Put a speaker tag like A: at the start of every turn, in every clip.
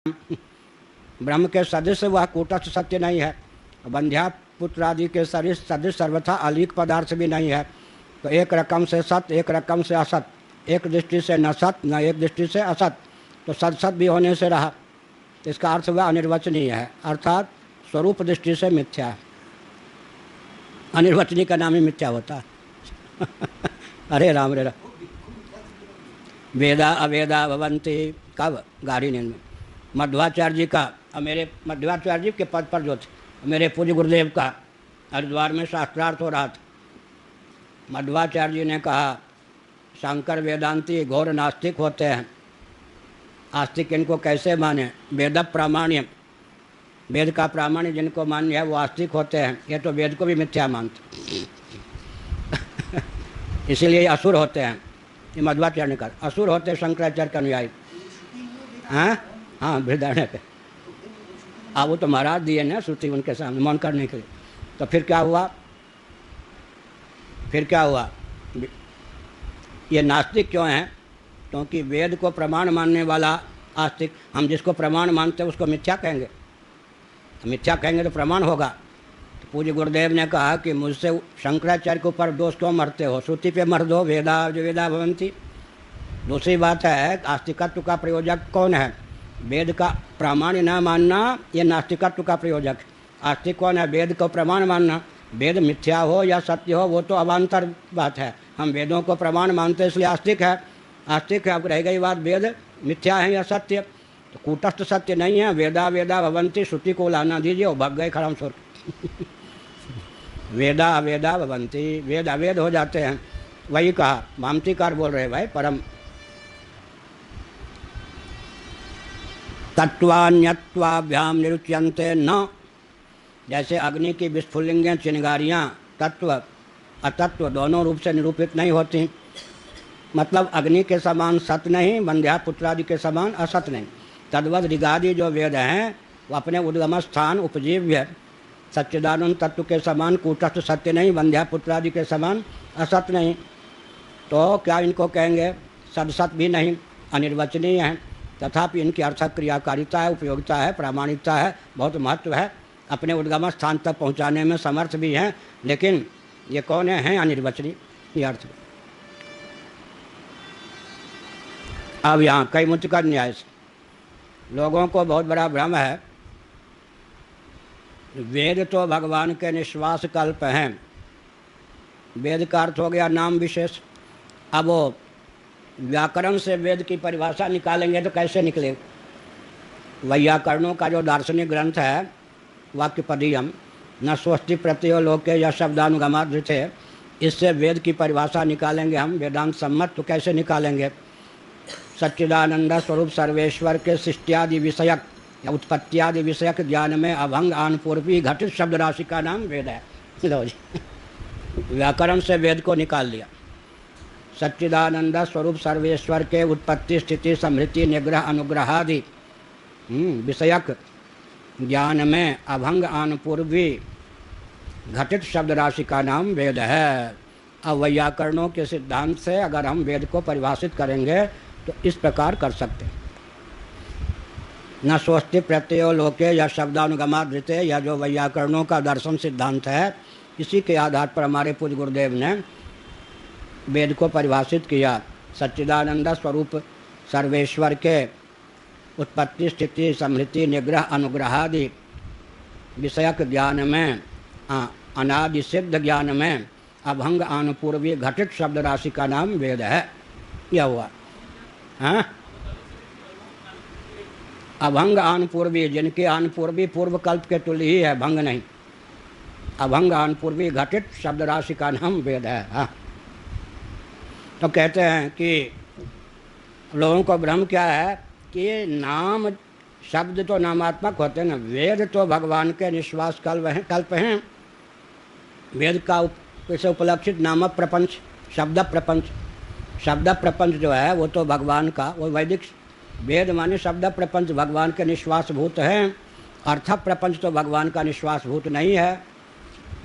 A: ब्रह्म के सदृश वह कूटस्थ सत्य नहीं है। बंध्या पुत्र आदि के सदृश सर्वथा अलीक पदार्थ भी नहीं है। तो एक रकम से सत, एक रकम से असत, एक दृष्टि से न सत न एक दृष्टि से असत, तो सत सत भी होने से रहा। इसका अर्थ वह अनिर्वचनीय है, अर्थात स्वरूप दृष्टि से मिथ्या है। अनिर्वचनीय का नाम ही मिथ्या होता है। अरे राम रे राम। वेदा अवेदा भवन्ति कब गाड़ी नींद में। मध्वाचार्य जी का, मेरे मध्वाचार्य जी के पद पर जो थे, मेरे पूज्य गुरुदेव का हरिद्वार में शास्त्रार्थ हो रहा था। मध्वाचार्य जी ने कहा शंकर वेदांती घोर नास्तिक होते हैं। आस्तिक इनको कैसे माने? वेद प्रामाण्य, वेद का प्रामाण्य जिनको मान्य है वो आस्तिक होते हैं। ये तो वेद को भी मिथ्या मानते। इसीलिए असुर होते हैं। ये मध्वाचार्य ने कहा असुर होते शंकराचार्य के अनुयायी। हाँ बृहदारण्य पे। वो तो महाराज दिए ना श्रुति उनके सामने मौन करने के लिए। तो फिर क्या हुआ? ये नास्तिक क्यों हैं? क्योंकि वेद को प्रमाण मानने वाला आस्तिक, हम जिसको प्रमाण मानते हैं उसको मिथ्या कहेंगे। मिथ्या कहेंगे तो प्रमाण होगा। तो पूज्य गुरुदेव ने कहा कि मुझसे शंकराचार्य के ऊपर दोष क्यों मरते हो? श्रुति पे मर दो, वेदा जो वेदा भवन्ति। दूसरी बात है आस्तिकत्व का प्रयोजक कौन है? वेद का प्रामाण्य न मानना ये नास्तिकत्व का प्रयोजक है। आस्तिक कौन है? वेद को प्रमाण मानना। वेद मिथ्या हो या सत्य हो वो तो अवान्तर बात है। हम वेदों को प्रमाण मानते इसलिए आस्तिक है। अब रह गई बात वेद मिथ्या है या सत्य। तो कूटस्थ सत्य नहीं है। वेदा वेदा भवन्ति, श्रुति को लाना दीजिए, वो भग गए खड़म सुर। वेदा अवेदा भवन्ति, वेद अवेद हो जाते हैं। वही कहा मामतीकार बोल रहे भाई परम तत्वान्यत्वाभ्याम निरुच्यन्ते न। जैसे अग्नि की विस्फुलिंगें चिनगारियाँ तत्व अतत्व दोनों रूप से निरूपित नहीं होती। मतलब अग्नि के समान सत नहीं, बंध्या पुत्रादि के समान असत नहीं। तद्वद ऋगादि जो वेद हैं वो अपने उद्गम स्थान उपजीव्य सच्चिदानंद तत्व के समान कूटस्थ सत्य नहीं, बंध्या पुत्रादि के समान असत नहीं। तो क्या इनको कहेंगे? सदसत भी नहीं, अनिर्वचनीय है। तथापि इनकी अर्थक क्रियाकारिता है, उपयोगिता है, प्रामाणिकता है, बहुत महत्व है। अपने उद्गम स्थान तक पहुंचाने में समर्थ भी हैं। लेकिन ये कौन है? अनिर्वचनीय ये अर्थ। अब यहाँ कई मुतकर न्याय से लोगों को बहुत बड़ा भ्रम है। वेद तो भगवान के निश्वास कल्प हैं। वेद का अर्थ हो गया नाम विशेष। अब वो व्याकरण से वेद की परिभाषा निकालेंगे तो कैसे निकलेगा? वैयाकरणों का जो दार्शनिक ग्रंथ है वाक्यपदीयम न स्वस्ति प्रत्ययो लोके या शब्दानुगमाधृते, इससे वेद की परिभाषा निकालेंगे हम वेदांत सम्मत, तो कैसे निकालेंगे? सच्चिदानंद स्वरूप सर्वेश्वर के सृष्टियादि विषयक या उत्पत्तियादि विषयक ज्ञान में अभंग आनपूर्वी घटित शब्द राशि का नाम वेद है। लो जी, व्याकरण से वेद को निकाल लिया। सच्चिदानंद स्वरूप सर्वेश्वर के उत्पत्ति स्थिति समृद्धि निग्रह अनुग्रहादि विषयक ज्ञान में अभंग आनपूर्वी घटित शब्द राशि का नाम वेद है। अब वैयाकरणों के सिद्धांत से अगर हम वेद को परिभाषित करेंगे तो इस प्रकार कर सकते हैं। न स्वस्ति प्रत्ययो लोके या शब्दानुगमाधृते, या जो वैयाकरणों का दर्शन सिद्धांत है, इसी के आधार पर हमारे पूज्य गुरुदेव ने वेद को परिभाषित किया। सच्चिदानंद स्वरूप सर्वेश्वर के उत्पत्ति स्थिति समृद्धि निग्रह अनुग्रहादि विषयक ज्ञान में अनादि सिद्ध ज्ञान में अभंग आनुपूर्वी घटित शब्द राशि का नाम वेद है। यह हुआ। हाँ, अभंग आनुपूर्वी, जिनके आनुपूर्वी पूर्व कल्प के तुल्य ही है, भंग नहीं। अभंग आनुपूर्वी घटित शब्द राशि का नाम वेद है। हाँ, तो कहते हैं कि लोगों को भ्रम क्या है कि नाम शब्द तो नामात्मक होते हैं ना। वेद तो भगवान के निश्वास कल्प हैं। वेद का से उपलक्षित नामक प्रपंच, शब्द प्रपंच जो है वो तो भगवान का, वो वैदिक वेद माने शब्द प्रपंच भगवान के निश्वास भूत हैं। अर्थ प्रपंच तो भगवान का निश्वास भूत नहीं है।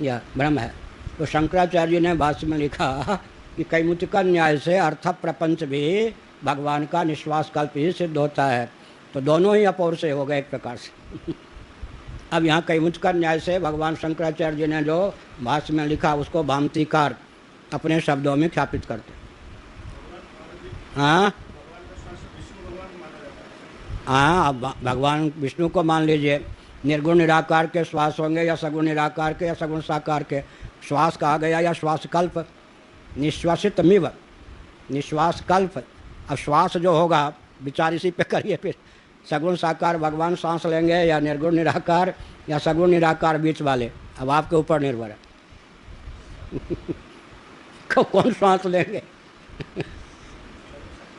A: यह भ्रम है। तो शंकराचार्य जी ने भाष्य में लिखा कि कैमुतिक न्याय से अर्थ प्रपंच भी भगवान का निश्वास कल्प ही सिद्ध होता है। तो दोनों ही अपौर से हो गए एक प्रकार से। अब यहाँ कई मुचकर न्याय से भगवान शंकराचार्य जी ने जो भाष्य में लिखा उसको भामतीकार अपने शब्दों में ख्यापित करते। हाँ हाँ, अब भगवान विष्णु को मान लीजिए, निर्गुण निराकार के श्वास होंगे या सगुण निराकार के या सगुण साकार के। श्वास कहा गया या श्वास कल्प, निश्वासित मिव, निश्वास कल्प। अब श्वास जो होगा विचार इसी पे करिए फिर, सगुण साकार भगवान सांस लेंगे या निर्गुण निराकार या सगुण निराकार बीच वाले, अब आपके ऊपर निर्भर है कौन सांस लेंगे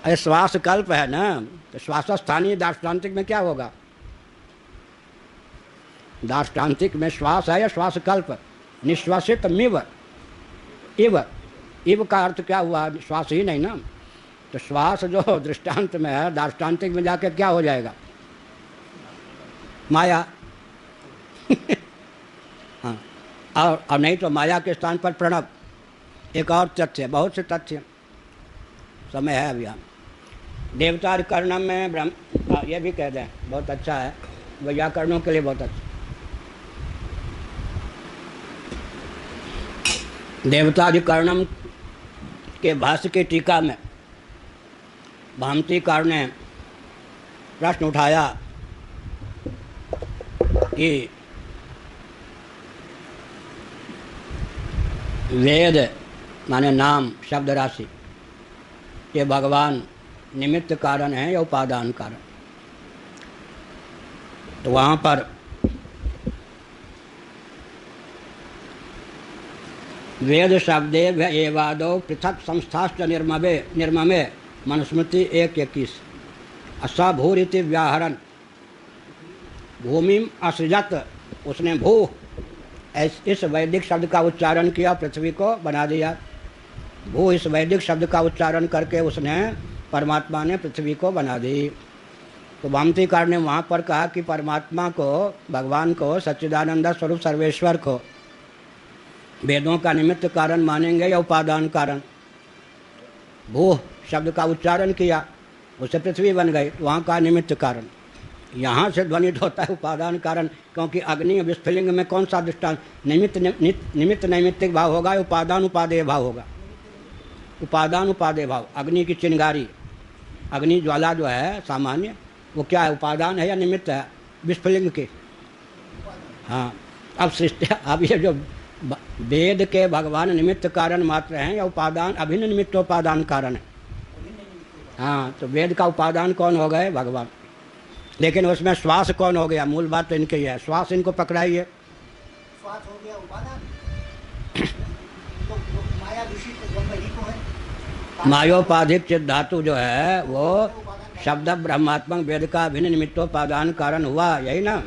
A: अरे श्वास कल्प है ना, तो श्वास स्थानीय दार्ष्टान्तिक में क्या होगा? दार्ष्टान्तिक में श्वास है या श्वास कल्प? निश्वासित मिव, इव, इव का अर्थ क्या हुआ? श्वास ही नहीं ना। तो श्वास जो दृष्टांत में है दार्ष्टान्तिक में जाके क्या हो जाएगा? माया हाँ, और नहीं तो माया के स्थान पर प्रणव। एक और तथ्य, बहुत से तथ्य, समय है अभी। हम देवताधिकरणम में ब्रह्म, ये भी कह दें, बहुत अच्छा है, व्याकरणों के लिए बहुत अच्छा। देवताधिकरणम के भाष्य की टीका में भामतीकार ने प्रश्न उठाया कि वेद माने नाम शब्द राशि ये भगवान निमित्त कारण है या उपादान कारण? तो वहाँ पर वेद शब्दे एवादो पृथक संस्थाश्च निर्ममे मनुस्मृति 1:21 असाभूरिति व्याहरण भूमि असृजत, उसने भू इस वैदिक शब्द का उच्चारण किया, पृथ्वी को बना दिया। भू इस वैदिक शब्द का उच्चारण करके उसने परमात्मा ने पृथ्वी को बना दी। तो भामतीकार ने वहाँ पर कहा कि परमात्मा को, भगवान को, सच्चिदानंद स्वरूप सर्वेश्वर को वेदों का निमित्त कारण मानेंगे या उपादान कारण? भू शब्द का उच्चारण किया, उससे पृथ्वी बन गई, वहाँ का निमित्त कारण। यहाँ से ध्वनित होता है उपादान कारण, क्योंकि अग्नि विस्फुलिंग में कौन सा दृष्टांत? निमित्त नैमित्तिक भाव होगा, उपादान उपादेय भाव होगा। उपादान उपादेय भाव, अग्नि की चिंगारी, अग्नि ज्वाला जो है सामान्य, वो क्या है? उपादान है या निमित्त है? विस्फुलिंग के। हाँ, अब सृष्टि, अब ये जो वेद के भगवान निमित्त कारण मात्र हैं या उपादान, अभिन्न निमित्त उपादान कारण है? हाँ, तो वेद का उपादान कौन हो गए? भगवान। लेकिन उसमें श्वास कौन हो गया? मूल बात तो इनके ही है, श्वास इनको पकड़ाइए।
B: श्वास हो गया उपादान, तो माया दूषित ब्रह्म को है।
A: मायोपाधिक चित धातु जो है वो शब्द ब्रह्मात्मक वेद का अभिन्न निमित्तोपादान कारण हुआ, यही ना।